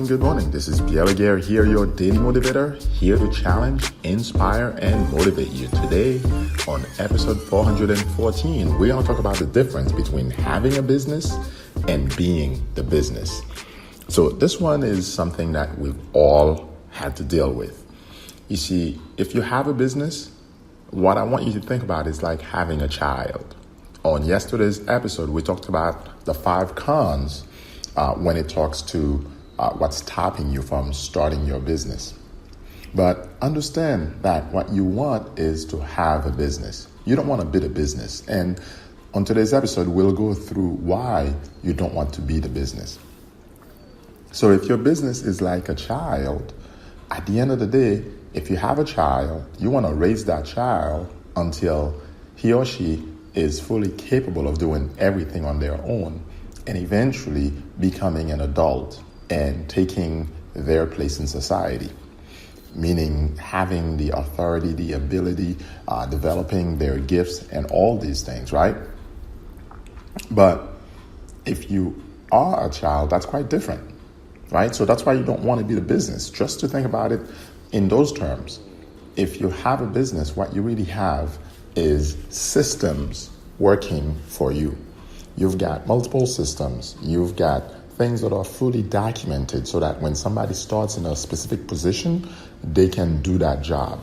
Good morning. This is D.E.A.L here, your daily motivator, here to challenge, inspire, and motivate you. Today, on episode 414, we're going to talk about the difference between having a business and being the business. So this one is something that we've all had to deal with. You see, if you have a business, what I want you to think about is like having a child. On yesterday's episode, we talked about the 5 cons when it talks to what's stopping you from starting your business. But understand that what you want is to have a business. You don't want to be the business. And on today's episode, we'll go through why you don't want to be the business. So if your business is like a child, at the end of the day, if you have a child, you want to raise that child until he or she is fully capable of doing everything on their own and eventually becoming an adult and taking their place in society, meaning having the authority, the ability, developing their gifts and all these things, right? But if you are a child, that's quite different, right? So that's why you don't want to be the business. Just to think about it in those terms, if you have a business, what you really have is systems working for you. You've got multiple systems. You've got things that are fully documented so that when somebody starts in a specific position, they can do that job.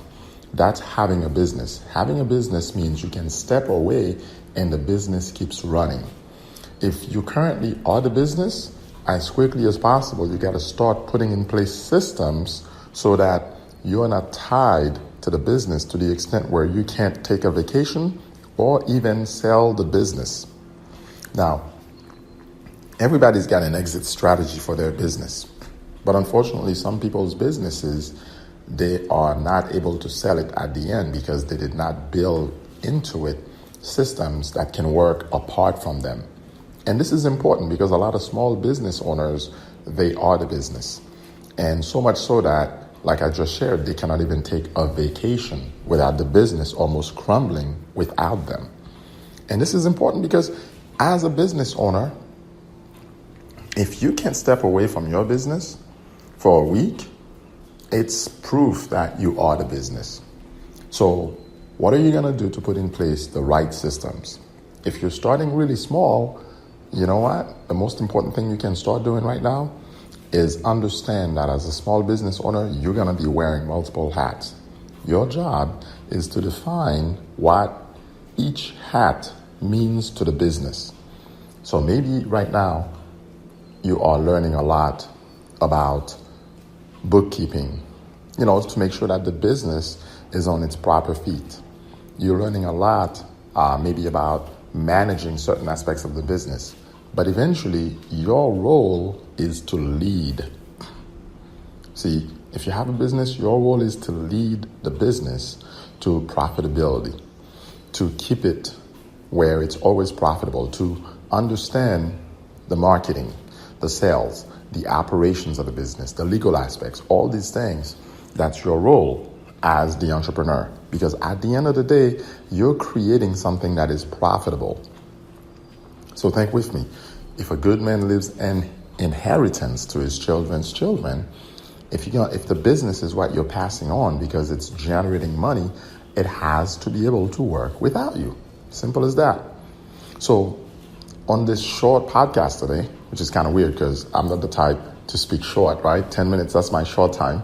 That's having a business. Having a business means you can step away and the business keeps running. If you currently are the business, as quickly as possible, you got to start putting in place systems so that you're not tied to the business to the extent where you can't take a vacation or even sell the business. Now, everybody's got an exit strategy for their business. But unfortunately, some people's businesses, they are not able to sell it at the end because they did not build into it systems that can work apart from them. And this is important because a lot of small business owners, they are the business. And so much so that, like I just shared, they cannot even take a vacation without the business almost crumbling without them. And this is important because as a business owner, if you can step away from your business for a week, it's proof that you are the business. So what are you going to do to put in place the right systems? If you're starting really small, you know what? The most important thing you can start doing right now is understand that as a small business owner, you're going to be wearing multiple hats. Your job is to define what each hat means to the business. So maybe right now you are learning a lot about bookkeeping, to make sure that the business is on its proper feet. You're learning a lot maybe about managing certain aspects of the business. But eventually, your role is to lead. See, if you have a business, your role is to lead the business to profitability, to keep it where it's always profitable, to understand the marketing, the sales, the operations of the business, the legal aspects, all these things. That's your role as the entrepreneur. Because at the end of the day, you're creating something that is profitable. So think with me. If a good man leaves an inheritance to his children's children, if the business is what you're passing on because it's generating money, it has to be able to work without you. Simple as that. So on this short podcast today, which is kind of weird because I'm not the type to speak short, right? 10 minutes, that's my short time.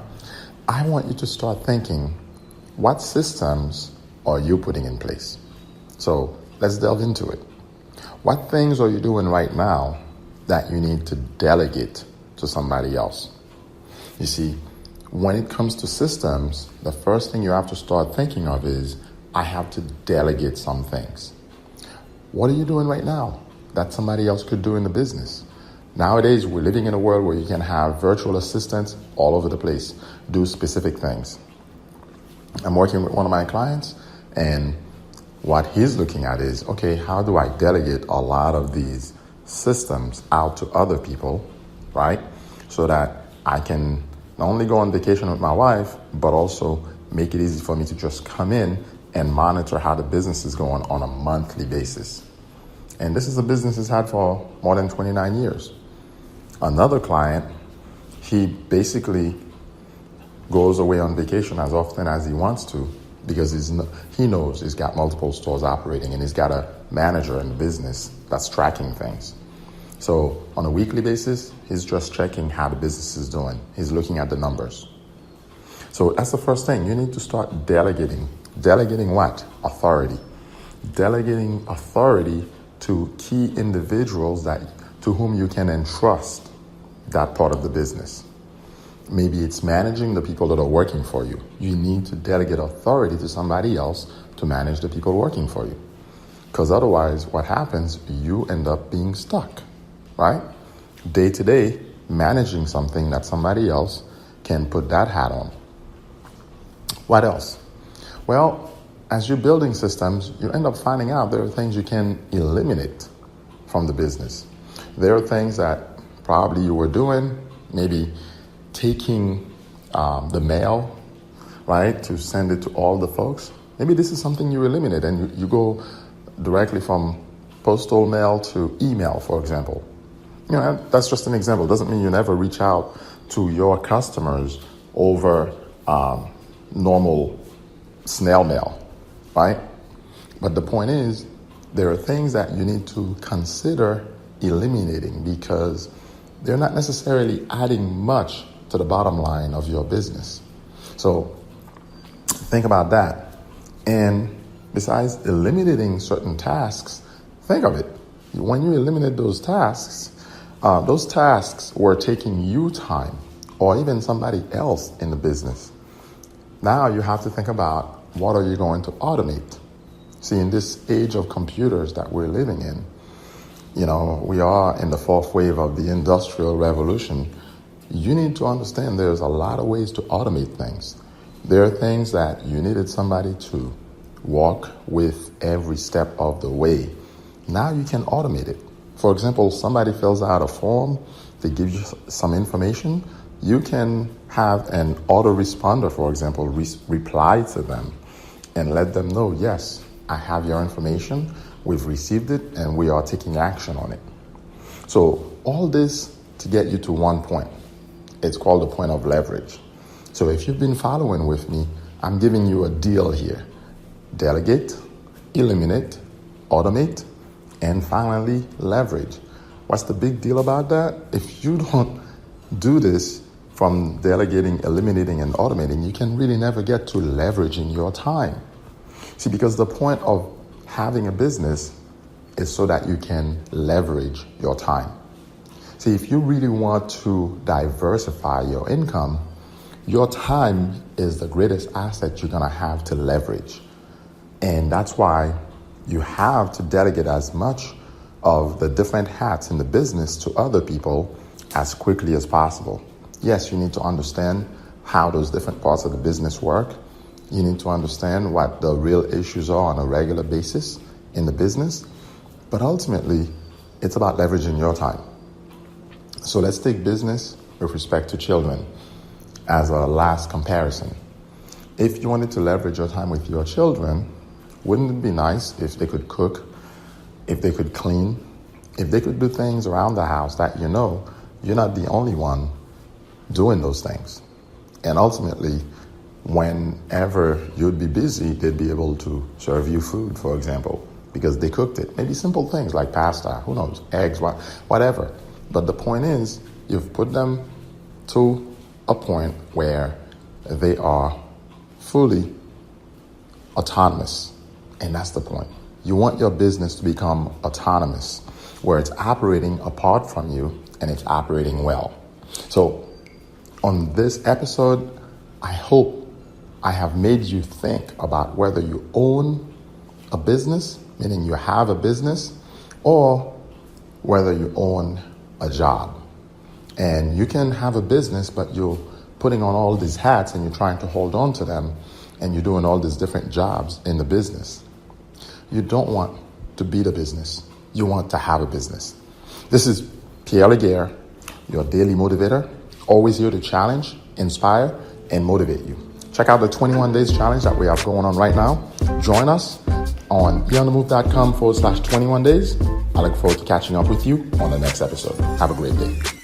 I want you to start thinking, what systems are you putting in place? So let's delve into it. What things are you doing right now that you need to delegate to somebody else? You see, when it comes to systems, the first thing you have to start thinking of is, I have to delegate some things. What are you doing right now that somebody else could do in the business? Nowadays, we're living in a world where you can have virtual assistants all over the place, do specific things. I'm working with one of my clients, and what he's looking at is, okay, how do I delegate a lot of these systems out to other people, right? So that I can not only go on vacation with my wife, but also make it easy for me to just come in and monitor how the business is going on a monthly basis. And this is a business he's had for more than 29 years. Another client, he basically goes away on vacation as often as he wants to because he knows he's got multiple stores operating and he's got a manager in the business that's tracking things. So on a weekly basis, he's just checking how the business is doing. He's looking at the numbers. So that's the first thing. You need to start delegating. Delegating what? Authority. Delegating authority to key individuals to whom you can entrust that part of the business. Maybe it's managing the people that are working for you. You need to delegate authority to somebody else to manage the people working for you. Because otherwise, what happens, you end up being stuck, right? Day to day, managing something that somebody else can put that hat on. What else? Well, as you're building systems, you end up finding out there are things you can eliminate from the business. There are things that probably you were doing, maybe taking the mail, right, to send it to all the folks. Maybe this is something you eliminate and you go directly from postal mail to email, for example. That's just an example. It doesn't mean you never reach out to your customers over normal snail mail, right? But the point is, there are things that you need to consider eliminating because they're not necessarily adding much to the bottom line of your business. So think about that. And besides eliminating certain tasks, think of it. When you eliminate those tasks were taking you time or even somebody else in the business. Now you have to think about what are you going to automate? See, in this age of computers that we're living in, we are in the fourth wave of the Industrial Revolution. You need to understand there's a lot of ways to automate things. There are things that you needed somebody to walk with every step of the way. Now you can automate it. For example, somebody fills out a form, they give you some information. You can have an autoresponder, for example, reply to them and let them know, yes, I have your information, we've received it, and we are taking action on it. So all this to get you to one point. It's called the point of leverage. So if you've been following with me, I'm giving you a deal here. Delegate, eliminate, automate, and finally, leverage. What's the big deal about that? If you don't do this from delegating, eliminating, and automating, you can really never get to leveraging your time. See, because the point of having a business is so that you can leverage your time. See, if you really want to diversify your income, your time is the greatest asset you're going to have to leverage. And that's why you have to delegate as much of the different hats in the business to other people as quickly as possible. Yes, you need to understand how those different parts of the business work. You need to understand what the real issues are on a regular basis in the business. But ultimately, it's about leveraging your time. So let's take business with respect to children as a last comparison. If you wanted to leverage your time with your children, wouldn't it be nice if they could cook, if they could clean, if they could do things around the house that you're not the only one doing those things. And ultimately, whenever you'd be busy, they'd be able to serve you food, for example, because they cooked it. Maybe simple things like pasta, who knows, eggs, whatever. But the point is, you've put them to a point where they are fully autonomous. And that's the point. You want your business to become autonomous, where it's operating apart from you and it's operating well. So on this episode, I hope I have made you think about whether you own a business, meaning you have a business, or whether you own a job. And you can have a business, but you're putting on all these hats and you're trying to hold on to them, and you're doing all these different jobs in the business. You don't want to be the business. You want to have a business. This is Pierre Laguerre, your daily motivator, always here to challenge, inspire, and motivate you. Check out the 21 days challenge that we have going on right now. Join us. on eonthemove.com/21 days. I look forward to catching up with you on the next episode. Have a great day.